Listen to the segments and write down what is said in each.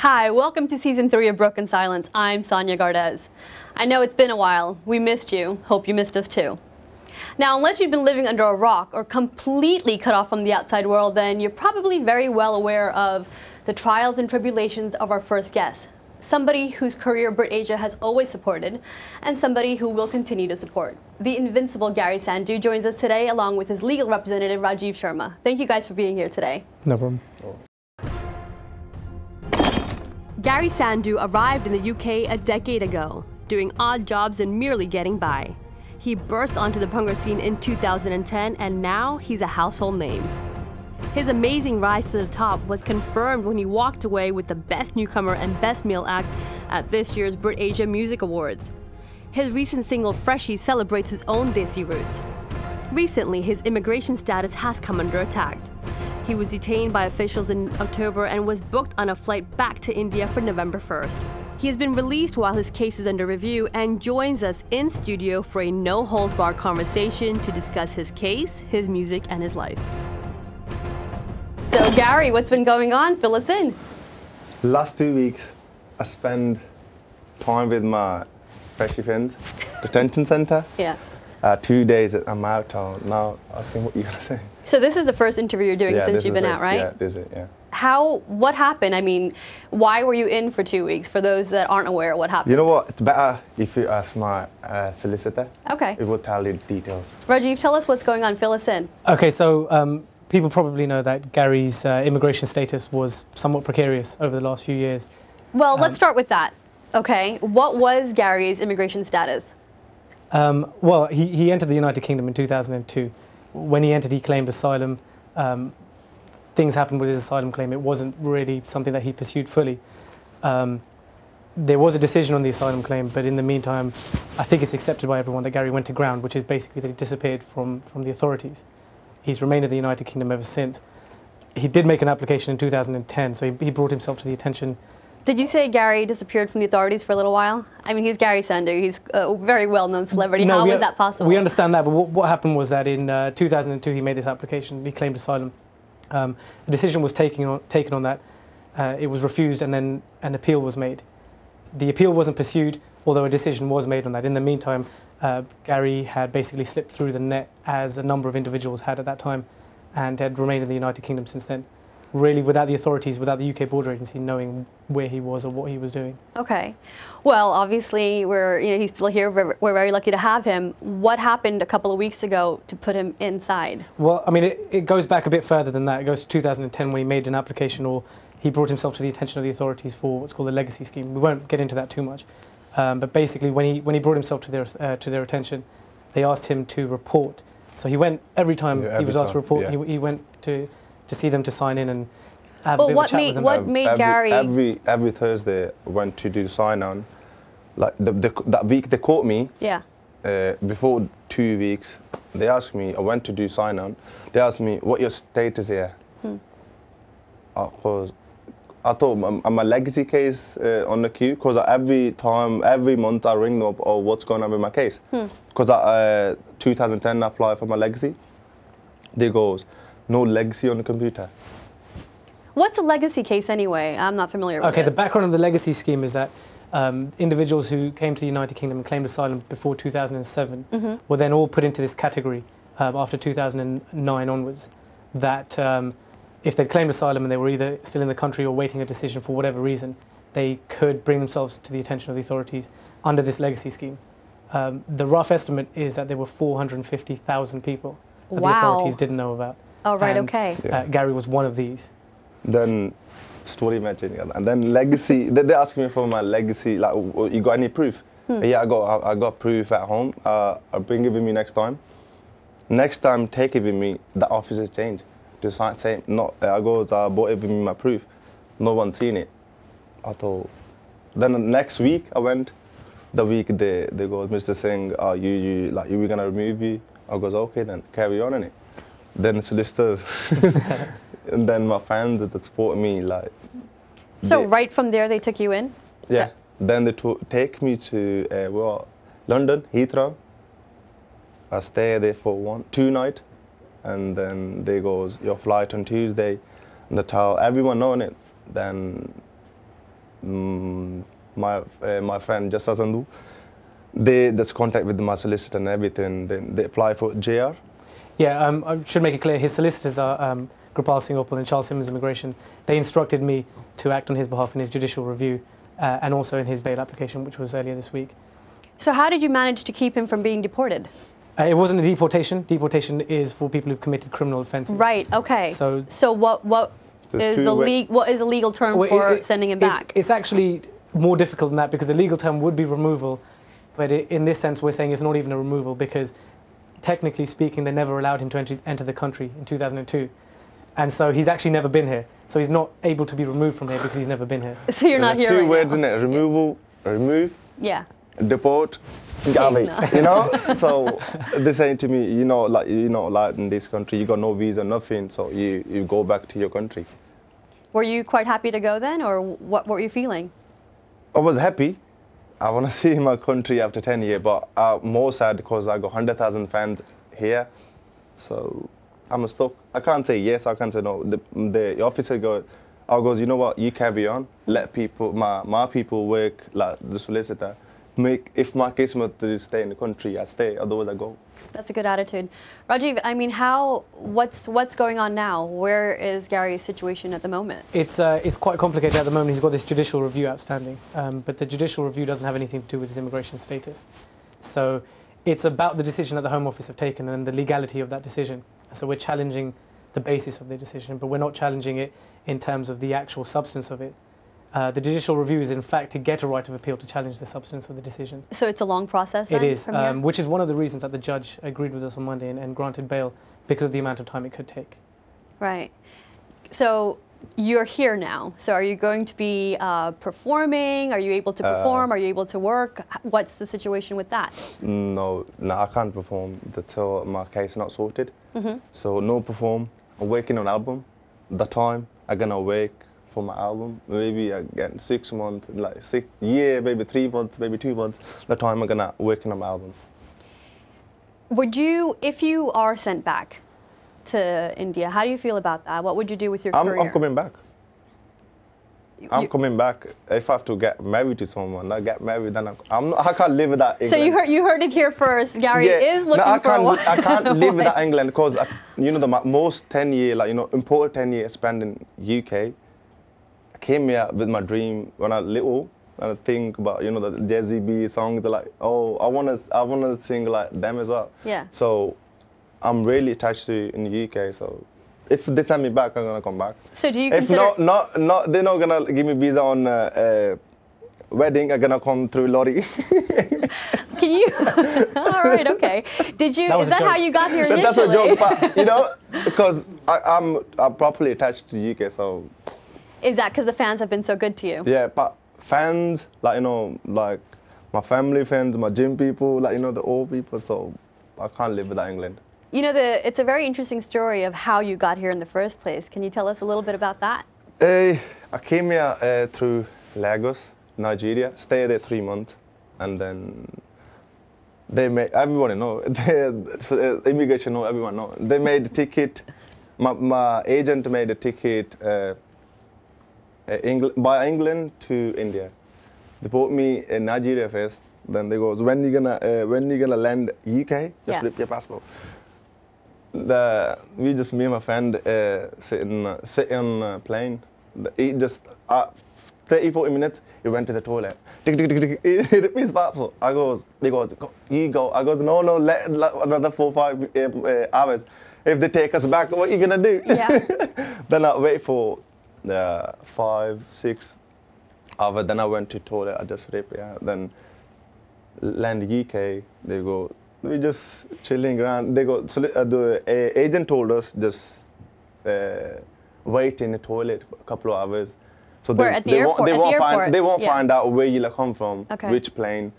Hi, welcome to Season 3 of Broken Silence. I'm Sanyya Gardez. I know it's been a while. We missed you. Hope you missed us too. Now, unless you've been living under a rock or completely cut off from the outside world, then you're probably very well aware of the trials and tribulations of our first guest. Somebody whose career BritAsia has always supported, and somebody who will continue to support. The invincible Garry Sandhu joins us today, along with his legal representative, Rajiv Sharma. Thank you guys for being here today. No problem. Garry Sandhu arrived in the UK a decade ago, doing odd jobs and merely getting by. He burst onto the Bhangra scene in 2010, and now he's a household name. His amazing rise to the top was confirmed when he walked away with the Best Newcomer and Best Male Act at this year's BritAsia Music Awards. His recent single Freshie celebrates his own Desi roots. Recently, his immigration status has come under attack. He was detained by officials in October and was booked on a flight back to India for November 1st. He has been released while his case is under review and joins us in studio for a no-holds-barred conversation to discuss his case, his music, and his life. So, Garry, what's been going on? Fill us in. Last 2 weeks, I spent time with my freshie friends, detention centre. Yeah. 2 days I'm out now asking what you're going to say. So this is the first interview you're doing since you've been out, right? Yeah, this is it, yeah. What happened? I mean, why were you in for 2 weeks, for those that aren't aware of what happened? You know what, it's better if you ask my solicitor. Okay. It will tell you the details. Rajiv, tell us what's going on, fill us in. Okay, so people probably know that Garry's immigration status was somewhat precarious over the last few years. Well, let's start with that. Okay, what was Garry's immigration status? Well, he entered the United Kingdom in 2002. When he entered, he claimed asylum. Things happened with his asylum claim. It wasn't really something that he pursued fully. There was a decision on the asylum claim, but in the meantime, I think it's accepted by everyone that Garry went to ground, which is basically that he disappeared from the authorities. He's remained in the United Kingdom ever since. He did make an application in 2010, so he brought himself to the attention. Did you say Garry disappeared from the authorities for a little while? I mean, he's Garry Sandhu. He's a very well-known celebrity. No, How was that possible? We understand that, but what happened was that in 2002 he made this application. He claimed asylum. A decision was taken on that. It was refused, and then an appeal was made. The appeal wasn't pursued, although a decision was made on that. In the meantime, Garry had basically slipped through the net, as a number of individuals had at that time, and had remained in the United Kingdom since then. Really, without the authorities, without the UK border agency knowing where he was or what he was doing. Okay. Well, obviously, he's still here. We're very lucky to have him. What happened a couple of weeks ago to put him inside? Well, I mean, it goes back a bit further than that. It goes to 2010 when he made an application, or he brought himself to the attention of the authorities for what's called a legacy scheme. We won't get into that too much. But basically, when he brought himself to their attention, they asked him to report. So he went every time he was asked to report. Yeah. He went to see them to sign in and have a bit of a chat with them. What made Garry... Every Thursday I went to do sign-on. Like that week they caught me. Yeah. Before 2 weeks, they asked me, I went to do sign-on. They asked me, what your status here? Because I thought I'm a legacy case on the queue, because every month I ring them up, oh, what's going on with my case? Because 2010 I applied for my legacy. They goes, no legacy on the computer. What's a legacy case anyway? I'm not familiar with it. Okay, the background of the legacy scheme is that individuals who came to the United Kingdom and claimed asylum before 2007 were then all put into this category after 2009 onwards, that if they'd claimed asylum and they were either still in the country or waiting a decision for whatever reason, they could bring themselves to the attention of the authorities under this legacy scheme. The rough estimate is that there were 450,000 people that the authorities didn't know about. Oh, right, okay. Garry was one of these. Then, story matching, and then legacy, they asked me for my legacy, like, you got any proof? Yeah, I got proof at home. I'll bring it with me next time. Next time, take it with me, the officers change. The same, I bought it with me, my proof. No one's seen it. I thought, then the next week I went, the week they go, Mr. Singh, we're gonna remove you. I goes, okay then, carry on in it. Then solicitors, and then my friends that support me, like. So right from there they took you in? Yeah. Then they take me to London, Heathrow. I stay there for 2 nights, and then they goes, your flight on Tuesday, and they tell everyone knowing it. Then my friend just Sandhu, they just contact with my solicitor and everything. Then they apply for JR. Yeah, I should make it clear, his solicitors are Gopal Singh Uppal and Charles Simmons Immigration. They instructed me to act on his behalf in his judicial review and also in his bail application, which was earlier this week. So how did you manage to keep him from being deported? It wasn't a deportation. Deportation is for people who've committed criminal offences. Right, okay. So what is the legal term for sending him back? It's actually more difficult than that, because the legal term would be removal, but in this sense we're saying it's not even a removal, because technically speaking they never allowed him to enter the country in 2002. And so he's actually never been here. So he's not able to be removed from here because he's never been here. So you're not here right now. Two words in it: removal, remove. Yeah. Deport. Garry. You know. So they're saying to me, like in this country, you got no visa, nothing. So you go back to your country. Were you quite happy to go then, or what were you feeling? I was happy. I want to see my country after 10 years, but I'm more sad because I got 100,000 fans here. So I'm stuck. I can't say yes, I can't say no. The officer goes, you know what, you carry on. Let people, my people work, like the solicitor. If my case to stay in the country, I stay, otherwise I go. That's a good attitude. Rajiv, I mean, what's going on now? Where is Garry's situation at the moment? It's quite complicated at the moment. He's got this judicial review outstanding, but the judicial review doesn't have anything to do with his immigration status. So it's about the decision that the Home Office have taken and the legality of that decision. So we're challenging the basis of the decision, but we're not challenging it in terms of the actual substance of it. The judicial review is, in fact, to get a right of appeal to challenge the substance of the decision. So it's a long process then? It is, which is one of the reasons that the judge agreed with us on Monday and granted bail, because of the amount of time it could take. Right. So you're here now. So are you going to be performing? Are you able to perform? Are you able to work? What's the situation with that? No, I can't perform until my case is not sorted. So no perform. I'm working on album. The time I'm gonna work for my album, maybe again 6 months, like 6 years, maybe 3 months, maybe 2 months. The time I'm gonna work on my album. Would you, if you are sent back to India, how do you feel about that? What would you do with your career? I'm coming back. I'm coming back. If I have to get married to someone, I get married, then I can't live without England. So you heard it here first. Garry is looking for a wife. I can't live without England, because the most 10 years, important 10 years spent in UK. I came here with my dream when I was little, and I think about the Jazzy B songs. They're like, oh, I wanna sing like them as well. Yeah. So I'm really attached to in the UK. So if they send me back, I'm gonna come back. So do you consider? If not, they're not gonna give me visa on wedding. I'm gonna come through lorry. Can you? All right, okay. Did you? Is that how you got here initially? That's a joke, but because I'm properly attached to the UK, so. Is that because the fans have been so good to you? Yeah, but fans, like my family friends, my gym people, the old people. So I can't live without England. It's a very interesting story of how you got here in the first place. Can you tell us a little bit about that? I came here through Lagos, Nigeria, stayed there 3 months, and then they made, everybody know, immigration know, everyone know. They made a ticket, my agent made a ticket by England to India. They bought me in Nigeria first, then they goes, when you gonna land UK, just flip your passport. Me and my friend sit on a plane. He just 30-40 minutes. He went to the toilet. Tick, tick, tick, tick. He hit his passport. They goes, you go. I goes, no, let another 4-5 hours. If they take us back, what are you gonna do? Yeah. Then I wait for 5-6 hours. Then I went to toilet. I just ripped it out. Then land UK. They go. We just chilling around. They go. So the agent told us just wait in the toilet for a couple of hours. So at the airport? They won't find out where you come from, okay. Which plane.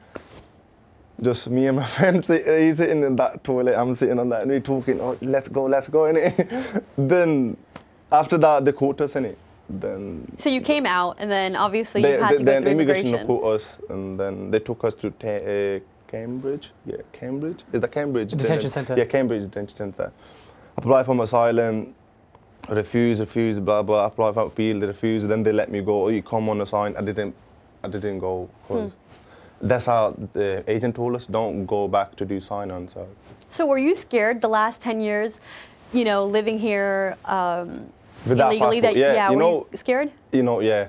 Just me and my friend, he's sitting in that toilet. I'm sitting on that, and we're talking. Oh, let's go, innit? Then after that, they caught us, innit? Then. So you came out, and then obviously you had to go through immigration. Then caught us, and then they took us to Cambridge. Yeah, Cambridge. Is that Cambridge? Detention centre. Yeah, Cambridge Detention Centre. Applied for asylum. refuse, blah blah. Apply for appeal, they refuse. Then they let me go. Oh, you come on a sign. I didn't go. 'Cause that's how the agent told us. Don't go back to do sign on. So were you scared the last 10 years, you know, living here Without illegally? passport, yeah, you were know, you scared? You know, yeah.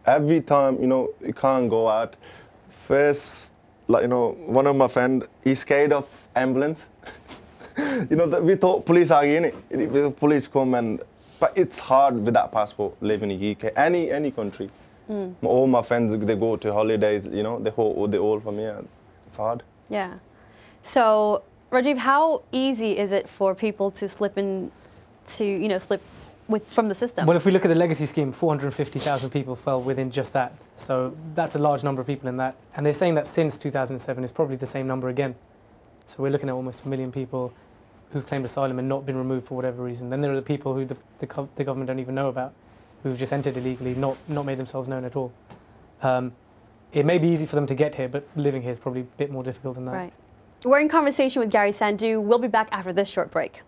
Every time, you know, you can't go out. First, like, you know, one of my friend, he's scared of ambulance. You know, we thought police are in it. Police come but it's hard with that passport, living in the UK, any country. All my friends, they go to holidays, you know, they all from here. It's hard. Yeah. So, Rajiv, how easy is it for people to slip from the system? Well, if we look at the legacy scheme, 450,000 people fell within just that. So that's a large number of people in that. And they're saying that since 2007, it's probably the same number again. So we're looking at almost 1 million people who've claimed asylum and not been removed for whatever reason. Then there are the people who the government don't even know about, who've just entered illegally, not made themselves known at all. It may be easy for them to get here, but living here is probably a bit more difficult than that. Right. We're in conversation with Garry Sandhu. We'll be back after this short break.